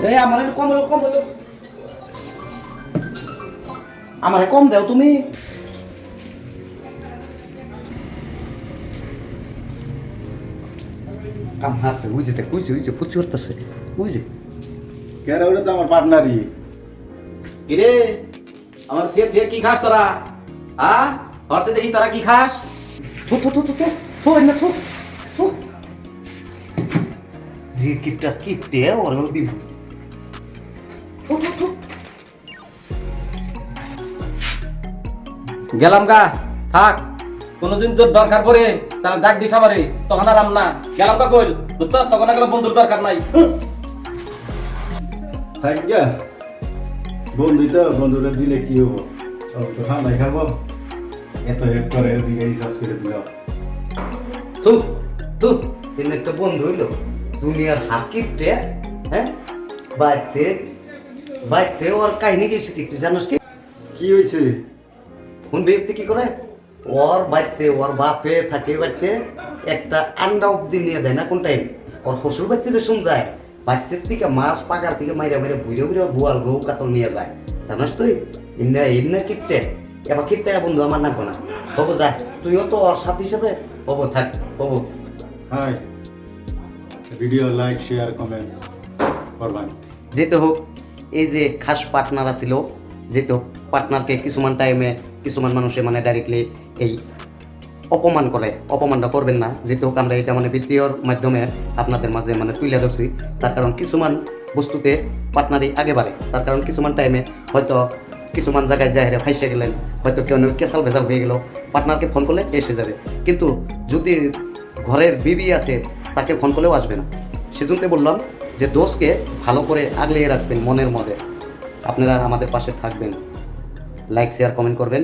এই আমার কম হলো কম হলো আমারে কম দাও তুমি কাম হাসে বুঝে দেখ বুঝে ফুচি করতেছে বুঝে কেন ওটা তো আমার পার্টনারই। কিরে আমার থিয়ে কি খাস তোরা হ্যাঁ হরসে দেখি তোরা কি খাস থু থু থু থু থু থু না থু থু জি কিপটে ওর দিব থু থু থু গেলাম গা থাক কোনদিন তোর দরকার পড়ে তাহলে ডাক দিস আমারে তখন আর না গেলাম গা কইল বুঝছ তখন আর বন্ধুর দরকার নাই থাক গা বন্ধুই তো বন্ধুরা দিলে কি হবো সব তো ঠান্ডায় খাবো এত হেল্প করে ওদিকে রিসার্চ করে দিল। তুই তুই এনে একটা বন্ধু হইলো দুনিয়ার হাকিপটে হ্যাঁ বাইতে বাইতে ওর কাহিনী গেছে কি তুই জানোস কি কি হয়েছে? কোন ব্যক্তি কি করে ওর বাইতে ওর বাপে থাকে বাইতে একটা আন্ডা অব্দি নিয়ে দেয় না কোন টাইম ওর শ্বশুর বাইতে যে শুন যায় বাইতের থেকে মাছ পাকার থেকে মাইরা মাইরা বুঝে বুঝে বোয়াল রৌ কাতল নিয়ে যায় জানোস তুই ইন্না কিপটে এবার কিপটে বন্ধু আমার নামবো না হবো যা তুইও তো ওর সাথে হিসেবে হবো থাক হবো hi video like share comment করবেন। যেতে হোক এই যে খাস পার্টনার আছিল যেতে হোক পার্টনারকে কিছুমান টাইমে কিছুমান মানুষে মানে ডাইরেক্টলি এই অপমান করে অপমানটা করবেন না যেতে হোক আমরা এটা মানে ভিডিওর মাধ্যমে আপনাদের মাঝে মানে তুলে ধরছি তার কারণ কিছুমান বস্তুতে পার্টনারই আগে বাড়ে তার কারণ কিছুমান টাইমে হয়তো কিছুমান জায়গায় যায় ফাইসে গেলেন হয়তো কেউ কেসাল ভেজাল হয়ে গেল পার্টনারকে ফোন করলে এসে যাবে কিন্তু যদি ঘরের বিবি আছে তাকে ফোন করলেও আসবে না সেজন্য বললাম যে দোষকে ভালো করে আগলিয়ে রাখবেন মনের মধ্যে আপনারা আমাদের পাশে থাকবেন লাইক শেয়ার কমেন্ট করবেন।